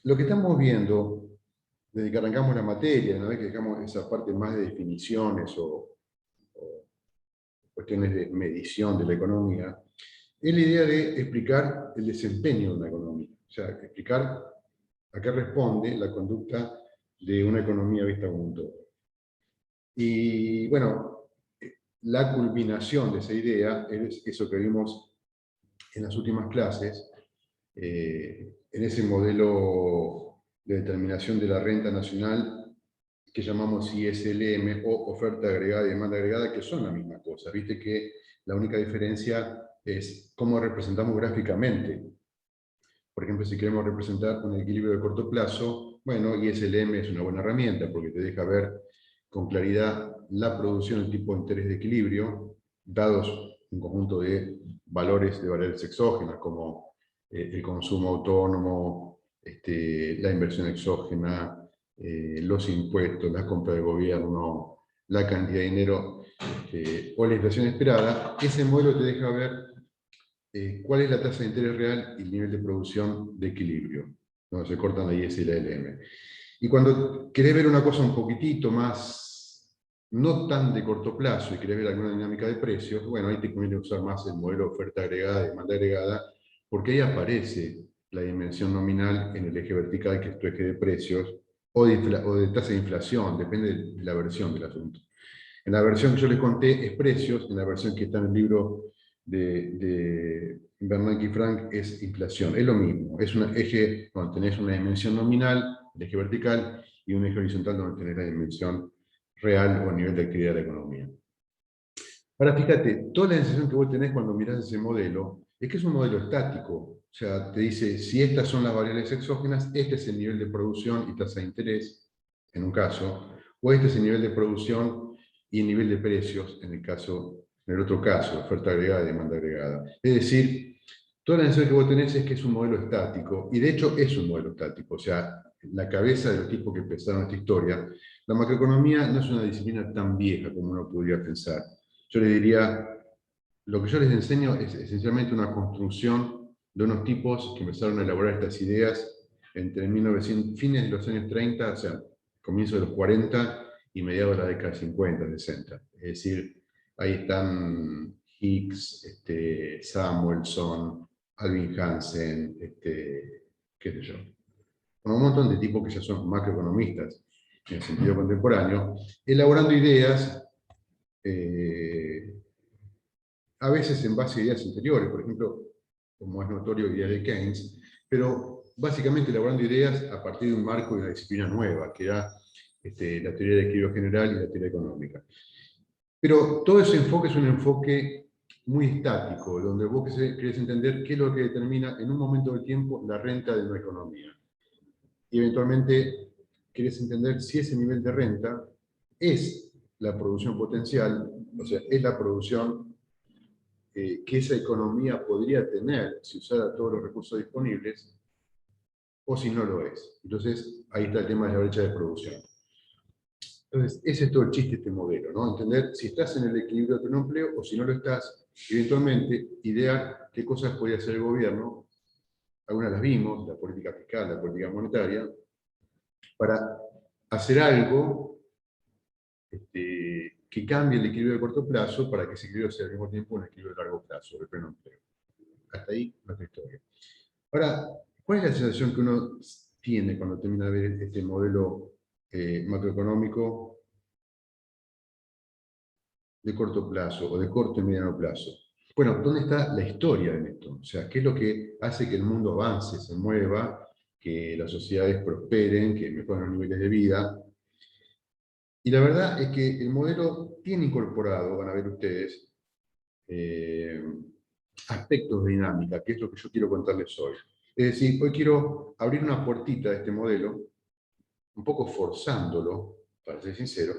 lo que estamos viendo desde que arrancamos la materia, una vez que dejamos esa parte más de definiciones o cuestiones de medición de la economía, es la idea de explicar el desempeño de una economía. O sea, explicar a qué responde la conducta de una economía vista como un todo. Y bueno, la culminación de esa idea es eso que vimos en las últimas clases, en ese modelo de determinación de la renta nacional que llamamos ISLM o oferta agregada y demanda agregada, que son la misma cosa. Viste que la única diferencia es cómo representamos gráficamente. Por ejemplo, si queremos representar un equilibrio de corto plazo, bueno, ISLM es una buena herramienta porque te deja ver con claridad la producción, el tipo de interés de equilibrio, dados un conjunto de valores exógenas, como el consumo autónomo, la inversión exógena, los impuestos, la compra de gobierno, la cantidad de dinero o la inflación esperada. Ese modelo te deja ver cuál es la tasa de interés real y el nivel de producción de equilibrio, donde se cortan la IS y la LM. Y cuando querés ver una cosa un poquitito más, no tan de corto plazo, y querés ver alguna dinámica de precios, bueno, ahí te conviene usar más el modelo de oferta agregada y demanda agregada, porque ahí aparece la dimensión nominal en el eje vertical, que es tu eje de precios, o de tasa de inflación, depende de la versión del asunto. En la versión que yo les conté es precios, en la versión que está en el libro de Bernanke y Frank es inflación. Es lo mismo, es un eje donde tenés una dimensión nominal, el eje vertical, y un eje horizontal donde tenés la dimensión real o nivel de actividad de la economía. Ahora fíjate, toda la sensación que vos tenés cuando mirás ese modelo es que es un modelo estático. O sea, te dice, si estas son las variables exógenas, este es el nivel de producción y tasa de interés, en un caso, o este es el nivel de producción y el nivel de precios, en el otro caso, oferta agregada y demanda agregada. Es decir, toda la sensación que vos tenés es que es un modelo estático, y de hecho es un modelo estático. O sea, la cabeza de los tipos que empezaron esta historia, la macroeconomía no es una disciplina tan vieja como uno podría pensar. Yo le diría, lo que yo les enseño es esencialmente una construcción de unos tipos que empezaron a elaborar estas ideas entre 1900, fines de los años 30, o sea, comienzo de los 40 y mediados de la década de 50, 60. Es decir, ahí están Higgs, Samuelson, Alvin Hansen, qué sé yo. Un montón de tipos que ya son macroeconomistas en el sentido contemporáneo, elaborando ideas a veces en base a ideas anteriores, por ejemplo, como es notorio, ideas de Keynes, pero básicamente elaborando ideas a partir de un marco de una disciplina nueva, que era la teoría del equilibrio general y la teoría económica. Pero todo ese enfoque es un enfoque muy estático, donde vos querés entender qué es lo que determina en un momento del tiempo la renta de una economía. Y eventualmente querés entender si ese nivel de renta es la producción potencial, o sea, es la producción que esa economía podría tener si usara todos los recursos disponibles, o si no lo es. Entonces, ahí está el tema de la brecha de producción. Entonces, ese es todo el chiste de este modelo, ¿no? Entender si estás en el equilibrio de tu empleo o si no lo estás, eventualmente, idear qué cosas podría hacer el gobierno, algunas las vimos, la política fiscal, la política monetaria, para hacer algo que cambie el equilibrio de corto plazo para que ese equilibrio sea al mismo tiempo un equilibrio de largo plazo, de pleno empleo. Hasta ahí nuestra historia. Ahora, ¿cuál es la sensación que uno tiene cuando termina de ver este modelo macroeconómico de corto plazo o de corto y mediano plazo? Bueno, ¿dónde está la historia en esto? O sea, ¿qué es lo que hace que el mundo avance, se mueva, que las sociedades prosperen, que mejoren los niveles de vida? Y la verdad es que el modelo tiene incorporado, van a ver ustedes, eh, aspectos de dinámica, que es lo que yo quiero contarles hoy. Es decir, hoy quiero abrir una puertita de este modelo, un poco forzándolo, para ser sincero,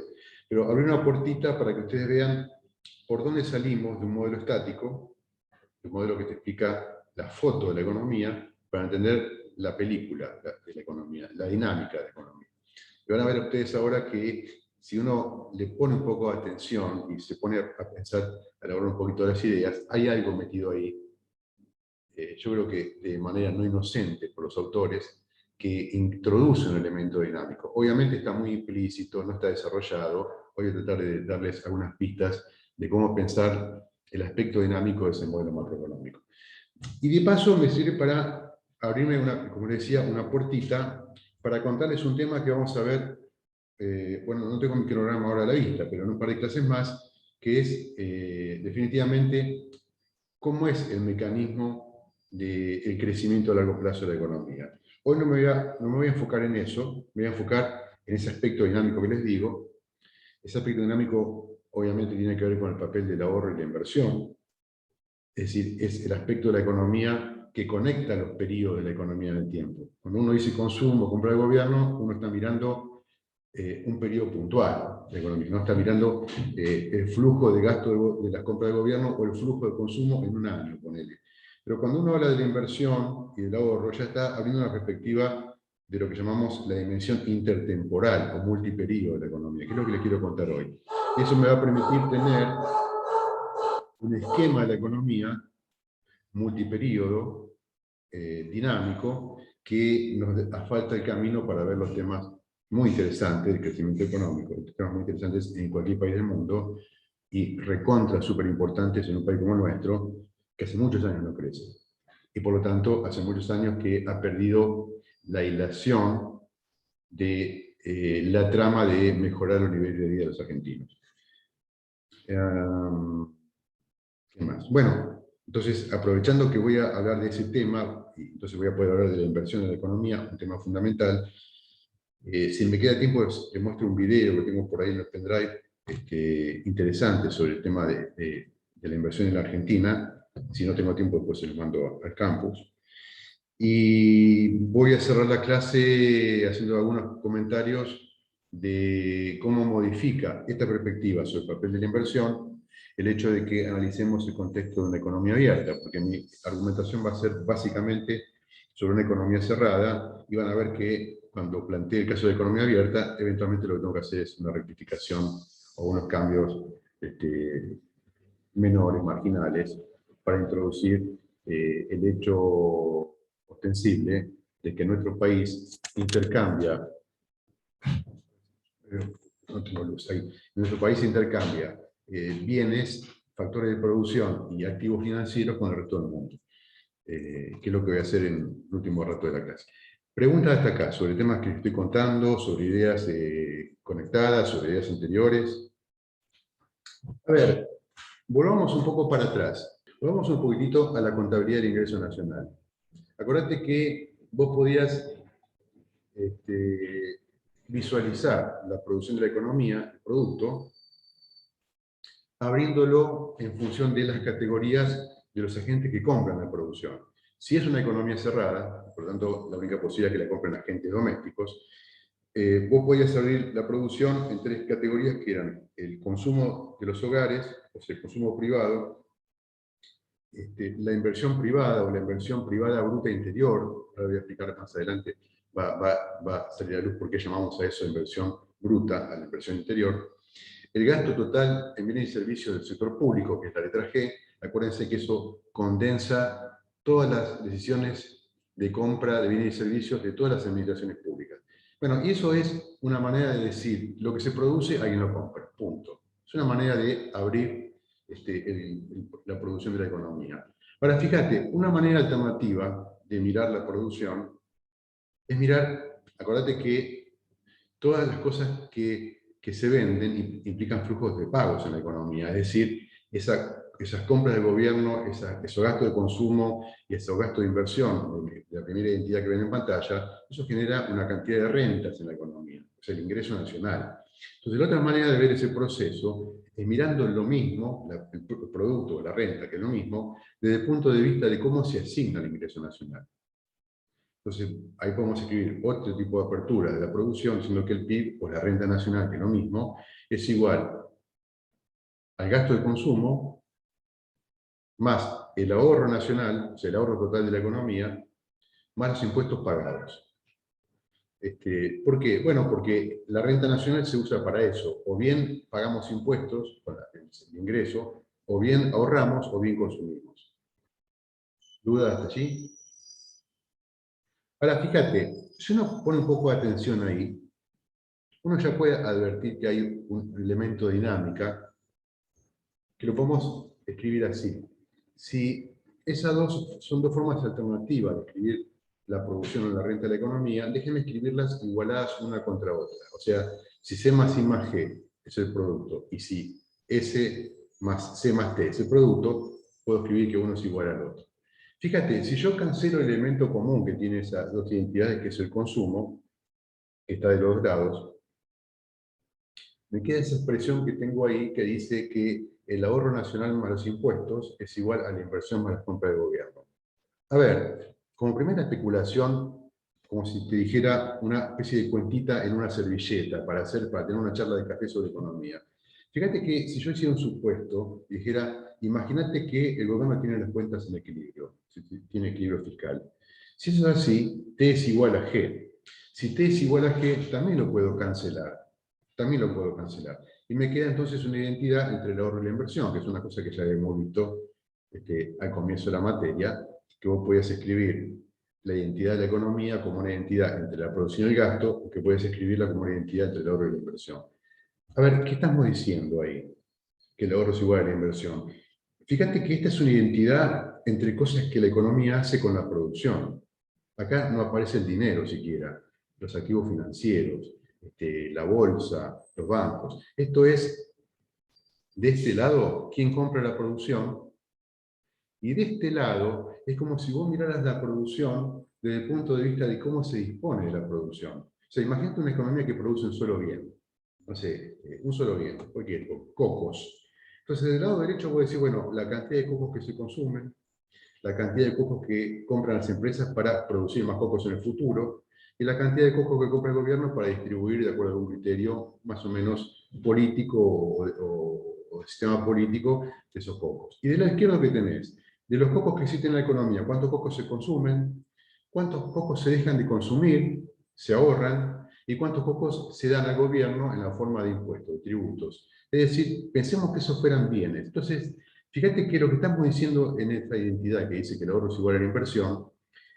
pero abrir una puertita para que ustedes vean por dónde salimos de un modelo estático, de un modelo que te explica la foto de la economía, para entender la película de la economía, la dinámica de la economía. Y van a ver ustedes ahora que si uno le pone un poco de atención y se pone a pensar, a elaborar un poquito de las ideas, hay algo metido ahí, yo creo que de manera no inocente por los autores, que introduce un elemento dinámico. Obviamente está muy implícito, no está desarrollado. Voy a tratar de darles algunas pistas de cómo pensar el aspecto dinámico de ese modelo macroeconómico. Y de paso me sirve para abrirme, como les decía, una puertita para contarles un tema que vamos a ver, bueno, no tengo mi cronograma ahora a la vista, pero en un par de clases más, que es definitivamente cómo es el mecanismo del crecimiento a largo plazo de la economía. Hoy no me voy a enfocar en eso, me voy a enfocar en ese aspecto dinámico que les digo. Ese aspecto dinámico obviamente tiene que ver con el papel del ahorro y la inversión, es decir, es el aspecto de la economía que conecta los periodos de la economía en el tiempo. Cuando uno dice consumo, compra del gobierno, uno está mirando un periodo puntual de economía, no está mirando el flujo de gasto de las compras del gobierno o el flujo de consumo en un año, ponele. Pero cuando uno habla de la inversión y del ahorro, ya está abriendo una perspectiva de lo que llamamos la dimensión intertemporal o multiperíodo de la economía, que es lo que les quiero contar hoy. Eso me va a permitir tener un esquema de la economía multiperíodo, dinámico, que nos asfalta el camino para ver los temas muy interesantes del crecimiento económico, temas muy interesantes en cualquier país del mundo y recontra súper importantes en un país como el nuestro, que hace muchos años no crece. Y por lo tanto, hace muchos años que ha perdido la hilación de la trama de mejorar los niveles de vida de los argentinos. ¿Qué más? Bueno, entonces, aprovechando que voy a hablar de ese tema, y entonces voy a poder hablar de la inversión en la economía, un tema fundamental. Si me queda tiempo, les muestro un video que tengo por ahí en el pendrive, interesante sobre el tema de la inversión en la Argentina. Si no tengo tiempo, pues se los mando al campus. Y voy a cerrar la clase haciendo algunos comentarios de cómo modifica esta perspectiva sobre el papel de la inversión el hecho de que analicemos el contexto de una economía abierta, porque mi argumentación va a ser básicamente sobre una economía cerrada, y van a ver que cuando plantee el caso de economía abierta, eventualmente lo que tengo que hacer es una rectificación o unos cambios menores, marginales, para introducir el hecho ostensible de que nuestro país intercambia, no tengo luz ahí, nuestro país intercambia bienes, factores de producción y activos financieros con el resto del mundo, que es lo que voy a hacer en el último rato de la clase. Preguntas hasta acá, sobre temas que estoy contando, sobre ideas conectadas, sobre ideas anteriores. A ver, volvamos un poco para atrás. Volvamos un poquitito a la contabilidad del ingreso nacional. Acordate que vos podías visualizar la producción de la economía, el producto, abriéndolo en función de las categorías de los agentes que compran la producción. Si es una economía cerrada, por lo tanto, la única posibilidad es que la compren agentes domésticos, vos podías abrir la producción en tres categorías que eran el consumo de los hogares, o sea, el consumo privado, la inversión privada o la inversión privada bruta interior, ahora voy a explicar más adelante, va a salir a luz por qué llamamos a eso inversión bruta, a la inversión interior. El gasto total en bienes y servicios del sector público, que es la letra G, acuérdense que eso condensa todas las decisiones de compra de bienes y servicios de todas las administraciones públicas. Bueno, y eso es una manera de decir, lo que se produce, alguien lo compra, punto. Es una manera de abrir la producción de la economía. Ahora, fíjate, una manera alternativa de mirar la producción es mirar, acordate que todas las cosas que se venden implican flujos de pagos en la economía, es decir, esas compras del gobierno, esos gastos de consumo y esos gastos de inversión de la primera identidad que ven en pantalla, eso genera una cantidad de rentas en la economía, o sea, el ingreso nacional. Entonces, la otra manera de ver ese proceso es mirando lo mismo, el producto, la renta, que es lo mismo, desde el punto de vista de cómo se asigna el ingreso nacional. Entonces, ahí podemos escribir otro tipo de apertura de la producción, diciendo que el PIB, o la renta nacional, que es lo mismo, es igual al gasto de consumo, más el ahorro nacional, o sea, el ahorro total de la economía, más los impuestos pagados. ¿Por qué? Bueno, porque la renta nacional se usa para eso. O bien pagamos impuestos para el ingreso, o bien ahorramos, o bien consumimos. ¿Dudas hasta allí? Ahora, fíjate, si uno pone un poco de atención ahí, uno ya puede advertir que hay un elemento de dinámica que lo podemos escribir así. Si esas son dos formas alternativas de escribir la producción o la renta de la economía, déjenme escribirlas igualadas una contra otra. O sea, si C más I más G es el producto, y si S más C más T es el producto, puedo escribir que uno es igual al otro. Fíjate, si yo cancelo el elemento común que tiene esas dos identidades, que es el consumo, que está de los grados, me queda esa expresión que tengo ahí que dice que el ahorro nacional más los impuestos es igual a la inversión más las compras del gobierno. A ver, como primera especulación, como si te dijera una especie de cuentita en una servilleta para tener una charla de café sobre economía. Fíjate que si yo hiciera un supuesto, dijera, imagínate que el gobierno tiene las cuentas en equilibrio, tiene equilibrio fiscal. Si eso es así, T es igual a G. Si T es igual a G, también lo puedo cancelar. También lo puedo cancelar. Y me queda entonces una identidad entre el ahorro y la inversión, que es una cosa que ya hemos visto al comienzo de la materia, que vos podías escribir la identidad de la economía como una identidad entre la producción y el gasto, o que puedes escribirla como una identidad entre el ahorro y la inversión. A ver, ¿qué estamos diciendo ahí? Que el ahorro es igual a la inversión. Fíjate que esta es una identidad entre cosas que la economía hace con la producción. Acá no aparece el dinero siquiera, los activos financieros, la bolsa, los bancos. Esto es, de este lado, quién compra la producción, y de este lado es como si vos miraras la producción desde el punto de vista de cómo se dispone de la producción. O sea, imagínate una economía que produce un solo bien. No sé, un solo bien, cualquier, cocos. Entonces, del lado derecho voy a decir, bueno, la cantidad de cocos que se consumen, la cantidad de cocos que compran las empresas para producir más cocos en el futuro, y la cantidad de cocos que compra el gobierno para distribuir de acuerdo a un criterio más o menos político o sistema político de esos cocos. Y de la izquierda, ¿qué tenés? De los cocos que existen en la economía, ¿cuántos cocos se consumen? ¿Cuántos cocos se dejan de consumir? ¿Se ahorran? ¿Y cuántos cocos se dan al gobierno en la forma de impuestos, de tributos? Es decir, pensemos que esos fueran bienes. Entonces, fíjate que lo que estamos diciendo en esta identidad que dice que el ahorro es igual a la inversión,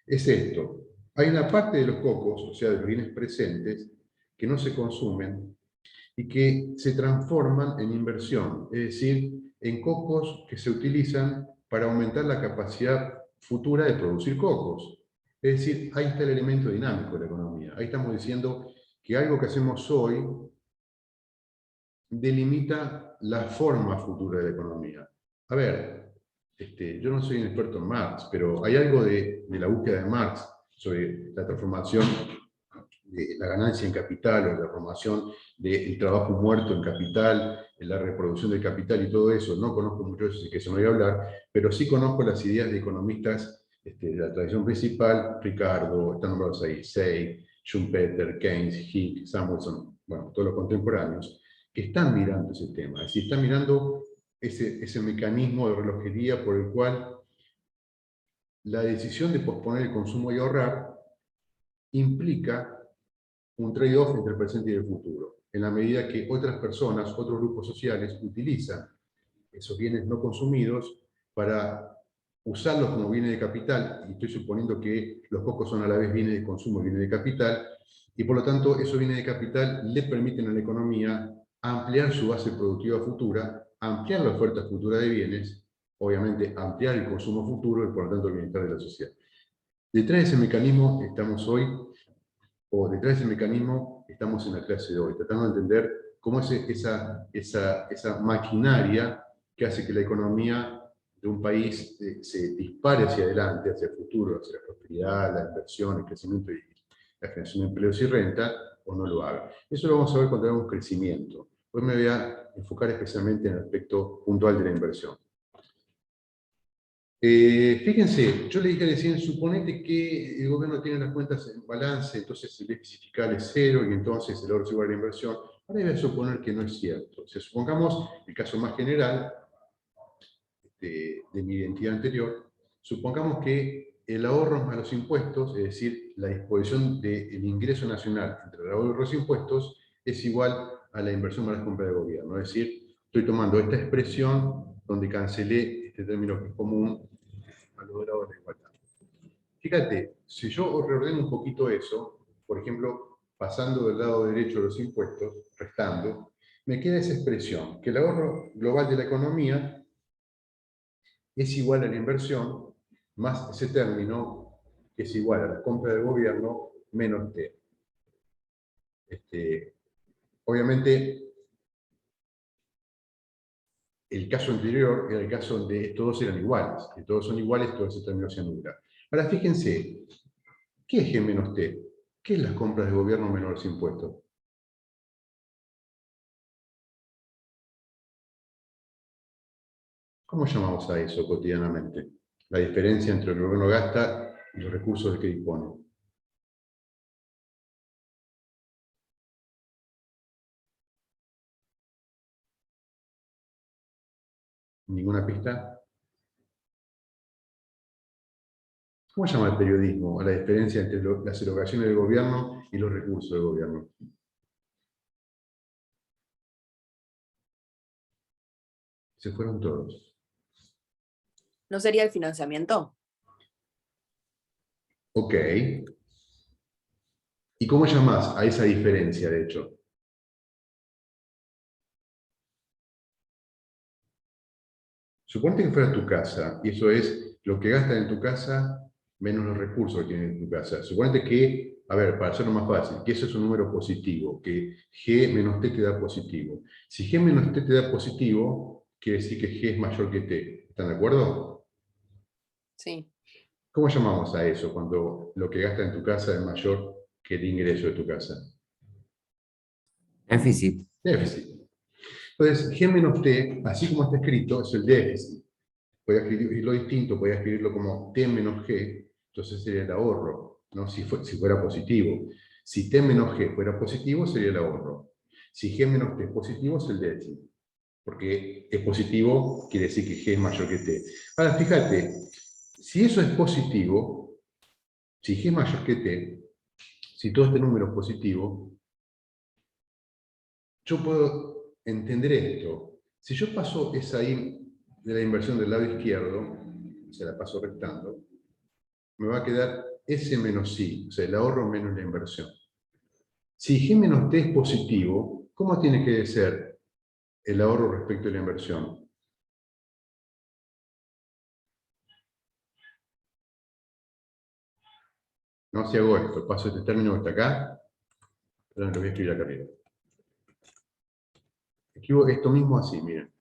es esto. Hay una parte de los cocos, o sea, de los bienes presentes, que no se consumen y que se transforman en inversión, es decir, en cocos que se utilizan para aumentar la capacidad futura de producir cocos. Es decir, ahí está el elemento dinámico de la economía. Ahí estamos diciendo que algo que hacemos hoy delimita la forma futura de la economía. A ver, yo no soy un experto en Marx, pero hay algo de la búsqueda de Marx sobre la transformación de la ganancia en capital, o la transformación del trabajo muerto en capital, en la reproducción del capital y todo eso. No conozco mucho eso, así que eso no voy a hablar, pero sí conozco las ideas de economistas de la tradición principal, Ricardo, están nombrados ahí, Say, Schumpeter, Keynes, Hick, Samuelson, bueno, todos los contemporáneos, que están mirando ese tema, es decir, están mirando ese mecanismo de relojería por el cual la decisión de posponer el consumo y ahorrar implica un trade-off entre el presente y el futuro, en la medida que otras personas, otros grupos sociales, utilizan esos bienes no consumidos para usarlos como bienes de capital, y estoy suponiendo que los cocos son a la vez bienes de consumo y bienes de capital, y por lo tanto esos bienes de capital le permiten a la economía ampliar su base productiva futura, ampliar la oferta futura de bienes, obviamente ampliar el consumo futuro y por lo tanto el bienestar de la sociedad. Detrás de ese mecanismo estamos hoy, o detrás de ese mecanismo estamos en la clase de hoy, tratando de entender cómo es esa maquinaria que hace que la economía de un país se dispare hacia adelante, hacia el futuro, hacia la prosperidad, la inversión, el crecimiento y la generación de empleos y renta, o no lo haga. Eso lo vamos a ver cuando hagamos crecimiento. Hoy me voy a enfocar especialmente en el aspecto puntual de la inversión. Fíjense, yo le dije recién, suponete que el gobierno tiene las cuentas en balance, entonces el déficit fiscal es cero y entonces el ahorro es igual a la inversión. Ahora voy a suponer que no es cierto. Si supongamos el caso más general de mi identidad anterior, supongamos que el ahorro más los impuestos, es decir, la disposición del ingreso nacional entre el ahorro y los impuestos, es igual a la inversión más las compras del gobierno. Es decir, estoy tomando esta expresión donde cancelé este término que es común a los grados de la igualdad. Fíjate, si yo reordeno un poquito eso, por ejemplo, pasando del lado derecho de los impuestos, restando, me queda esa expresión, que el ahorro global de la economía es igual a la inversión, más ese término, que es igual a la compra del gobierno, menos T. Obviamente, el caso anterior era el caso donde todos eran iguales. Que todos son iguales, todo ese término se anula. Ahora, fíjense, ¿qué es G menos T? ¿Qué es las compras de gobierno menos los impuestos? ¿Cómo llamamos a eso cotidianamente? La diferencia entre lo que el gobierno gasta y los recursos de que dispone. ¿Ninguna pista? ¿Cómo llama el periodismo a la diferencia entre las erogaciones del gobierno y los recursos del gobierno? Se fueron todos. ¿No sería el financiamiento? Ok. ¿Y cómo llamás a esa diferencia, de hecho? Suponte que fuera tu casa, y eso es lo que gastas en tu casa menos los recursos que tienes en tu casa. Suponete que, a ver, para hacerlo más fácil, que eso es un número positivo, que G menos T te da positivo. Si G menos T te da positivo, quiere decir que G es mayor que T. ¿Están de acuerdo? Sí. ¿Cómo llamamos a eso cuando lo que gastas en tu casa es mayor que el ingreso de tu casa? Déficit. Déficit. Entonces, G menos T, así como está escrito, es el déficit. Podía escribirlo distinto, podía escribirlo como T menos G, entonces sería el ahorro, ¿no? Si fuera positivo. Si T menos G fuera positivo, sería el ahorro. Si G menos T es positivo, es el déficit. Porque es positivo, quiere decir que G es mayor que T. Ahora, fíjate, si eso es positivo, si G es mayor que T, si todo este número es positivo, yo puedo entender esto. Si yo paso esa I de la inversión del lado izquierdo, se la paso restando, me va a quedar S menos I, o sea, el ahorro menos la inversión. Si G menos T es positivo, ¿cómo tiene que ser el ahorro respecto a la inversión? No, si hago esto, paso este término que está acá, perdón, lo voy a escribir acá arriba. Escribo esto mismo así, miren.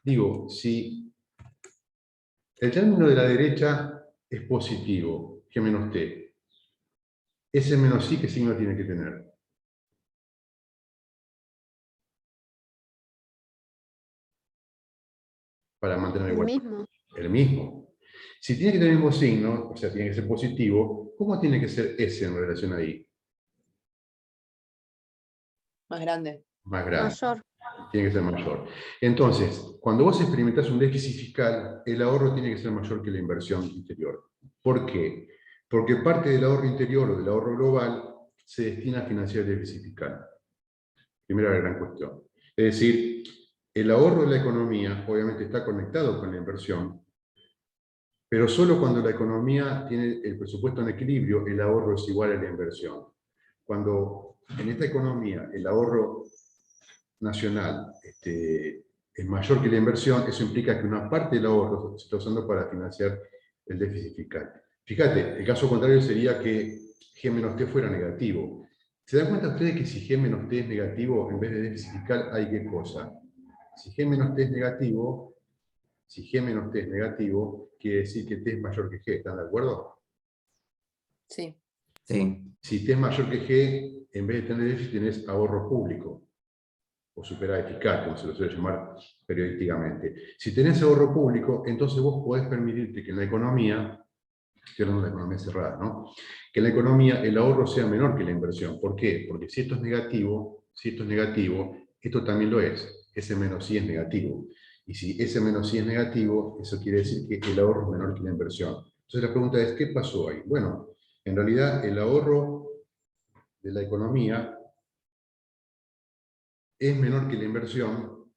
Digo, si el término de la derecha es positivo, G menos T, S menos I, ¿qué signo tiene que tener? Para mantener El igual. mismo. El mismo. Si tiene que tener el mismo signo, o sea, tiene que ser positivo, ¿cómo tiene que ser S en relación a I? Más grande. Más grande. Mayor. Tiene que ser mayor. Entonces, cuando vos experimentás un déficit fiscal, el ahorro tiene que ser mayor que la inversión interior. ¿Por qué? Porque parte del ahorro interior o del ahorro global se destina a financiar el déficit fiscal. Primera gran cuestión. Es decir, el ahorro de la economía obviamente está conectado con la inversión, pero solo cuando la economía tiene el presupuesto en equilibrio, el ahorro es igual a la inversión. Cuando en esta economía el ahorro nacional es mayor que la inversión, eso implica que una parte del ahorro se está usando para financiar el déficit fiscal. Fíjate, el caso contrario sería que G menos T fuera negativo. ¿Se dan cuenta ustedes que si G menos T es negativo, en vez de déficit fiscal hay qué cosa? Si G menos T es negativo, si G menos T es negativo, quiere decir que T es mayor que G, ¿están de acuerdo? Sí. Sí. Si T es mayor que G, en vez de tener déficit, tenés ahorro público, o superávit fiscal, como se lo suele llamar periodísticamente. Si tenés ahorro público, entonces vos podés permitirte que en la economía, estoy hablando de la economía cerrada, ¿no? Que en la economía el ahorro sea menor que la inversión. ¿Por qué? Porque si esto es negativo, esto también lo es. S menos I es negativo. Y si S menos I es negativo, eso quiere decir que el ahorro es menor que la inversión. Entonces la pregunta es, ¿qué pasó ahí? Bueno, en realidad el ahorro de la economía es menor que la inversión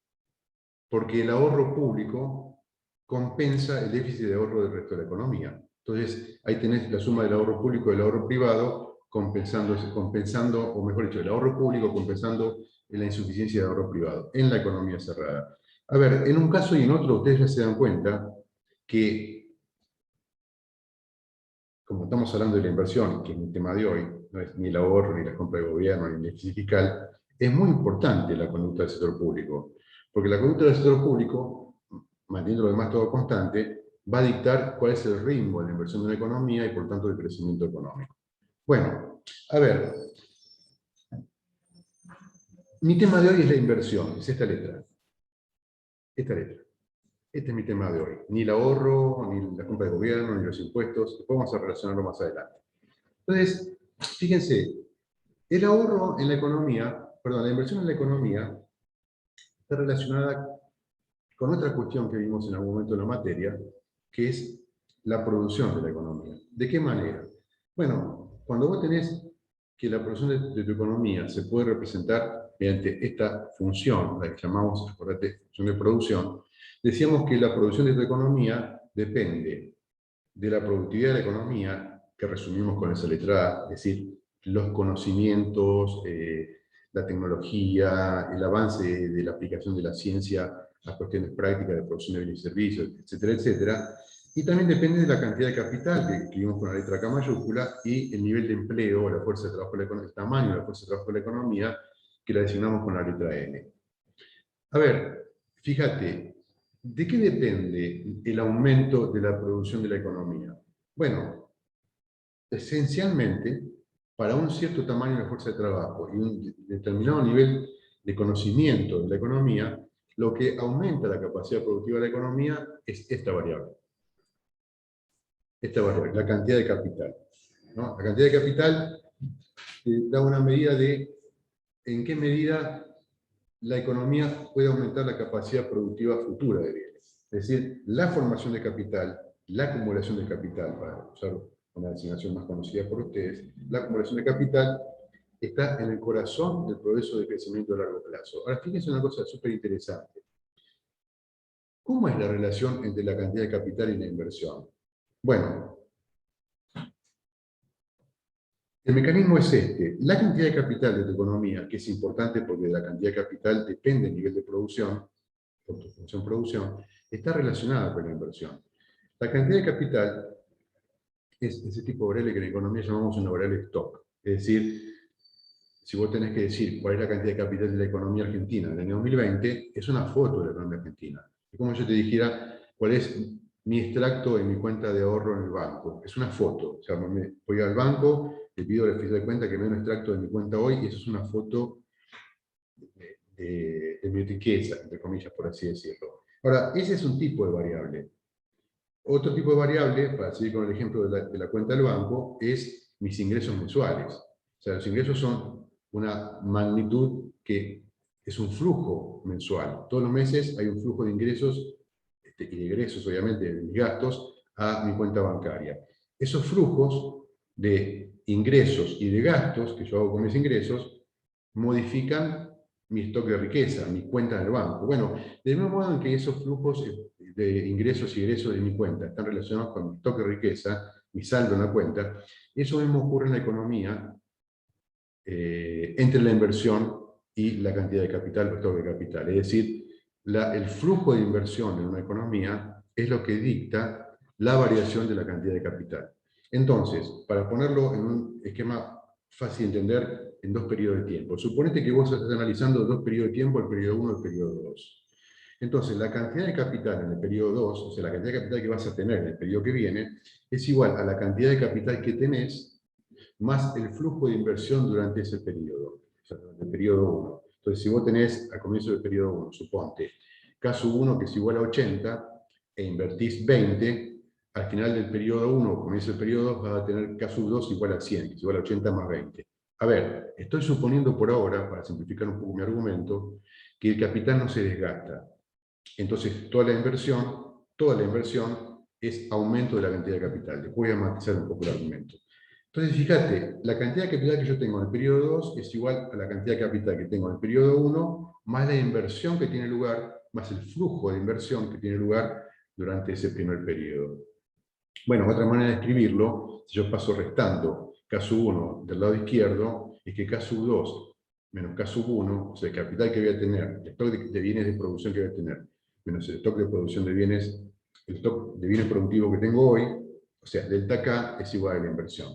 porque el ahorro público compensa el déficit de ahorro del resto de la economía. Entonces, ahí tenés la suma del ahorro público y del ahorro privado, compensando, o mejor dicho, el ahorro público compensando la insuficiencia de ahorro privado en la economía cerrada. A ver, en un caso y en otro, ustedes ya se dan cuenta que, como estamos hablando de la inversión, que es mi tema de hoy, no es ni el ahorro, ni la compra de gobierno, ni el déficit fiscal, es muy importante la conducta del sector público, porque la conducta del sector público, manteniendo lo demás todo constante, va a dictar cuál es el ritmo de la inversión de la economía y, por tanto, el crecimiento económico. Bueno, a ver, mi tema de hoy es la inversión, es esta letra. Esta letra. Este es mi tema de hoy. Ni el ahorro, ni la compra de gobierno, ni los impuestos. Después vamos a relacionarlo más adelante. Entonces, fíjense, el ahorro en la economía, perdón, la inversión en la economía está relacionada con otra cuestión que vimos en algún momento en la materia, que es la producción de la economía. ¿De qué manera? Bueno, cuando vos tenés que la producción de tu economía se puede representar mediante esta función, la que llamamos, acordate, función de producción, decíamos que la producción de tu economía depende de la productividad de la economía, que resumimos con esa letra A, es decir, los conocimientos, la tecnología, el avance de la aplicación de la ciencia a cuestiones prácticas de producción de bienes y servicios, etcétera, etcétera. Y también depende de la cantidad de capital, que escribimos con la letra K mayúscula, y el nivel de empleo, la fuerza de trabajo de la economía, el tamaño de la fuerza de trabajo de la economía, que la designamos con la letra N. A ver, fíjate, ¿de qué depende el aumento de la producción de la economía? Bueno, esencialmente, para un cierto tamaño de fuerza de trabajo y un determinado nivel de conocimiento de la economía, lo que aumenta la capacidad productiva de la economía es esta variable. Esta variable, la cantidad de capital, ¿no? La cantidad de capital da una medida de en qué medida la economía puede aumentar la capacidad productiva futura de bienes. Es decir, la formación de capital, la acumulación de capital, para usar una designación más conocida por ustedes, la acumulación de capital está en el corazón del proceso de crecimiento a largo plazo. Ahora, fíjense una cosa súper interesante. ¿Cómo es la relación entre la cantidad de capital y la inversión? Bueno, el mecanismo es este. La cantidad de capital de tu economía, que es importante porque de la cantidad de capital depende el nivel de producción, por tu función producción, está relacionada con la inversión. La cantidad de capital es ese tipo de variable que en economía llamamos una variable stock. Es decir, si vos tenés que decir cuál es la cantidad de capital de la economía argentina en el año 2020, es una foto de la economía argentina. Es como yo te dijera cuál es mi extracto en mi cuenta de ahorro en el banco. Es una foto. O sea, voy al banco, le pido al oficial de cuenta que me dé un extracto de mi cuenta hoy y eso es una foto de mi riqueza, entre comillas, por así decirlo. Ahora, ese es un tipo de variable. Otro tipo de variable, para seguir con el ejemplo de la cuenta del banco, es mis ingresos mensuales. O sea, los ingresos son una magnitud que es un flujo mensual. Todos los meses hay un flujo de ingresos y de egresos, obviamente, de mis gastos, a mi cuenta bancaria. Esos flujos de ingresos y de gastos que yo hago con mis ingresos modifican mi stock de riqueza, mi cuenta del banco. Bueno, del mismo modo en que esos flujos de ingresos y egresos de mi cuenta están relacionados con mi stock de riqueza, mi saldo en la cuenta, eso mismo ocurre en la economía entre la inversión y la cantidad de capital o stock de capital. Es decir, el flujo de inversión en una economía es lo que dicta la variación de la cantidad de capital. Entonces, para ponerlo en un esquema fácil de entender, en dos periodos de tiempo. Suponete que vos estás analizando dos periodos de tiempo, el periodo 1 y el periodo 2. Entonces, la cantidad de capital en el periodo 2, o sea, la cantidad de capital que vas a tener en el periodo que viene, es igual a la cantidad de capital que tenés más el flujo de inversión durante ese periodo, o sea, durante el periodo 1. Entonces, si vos tenés al comienzo del periodo 1, suponte, caso 1 que es igual a 80, e invertís 20, al final del periodo 1, comienzo del periodo 2, vas a tener caso 2 igual a 100, que es igual a 80 más 20. A ver, estoy suponiendo por ahora, para simplificar un poco mi argumento, que el capital no se desgasta. Entonces, toda la inversión es aumento de la cantidad de capital. Después voy a matizar un poco el argumento. Entonces, fíjate, la cantidad de capital que yo tengo en el periodo 2 es igual a la cantidad de capital que tengo en el periodo 1, más la inversión que tiene lugar, más el flujo de inversión que tiene lugar durante ese primer periodo. Bueno, otra manera de escribirlo, si yo paso restando K1 del lado izquierdo, es que K2 menos K1, o sea, el capital que voy a tener, el stock de bienes de producción que voy a tener, menos el stock de producción de bienes, el stock de bienes productivos que tengo hoy, o sea, delta K es igual a la inversión.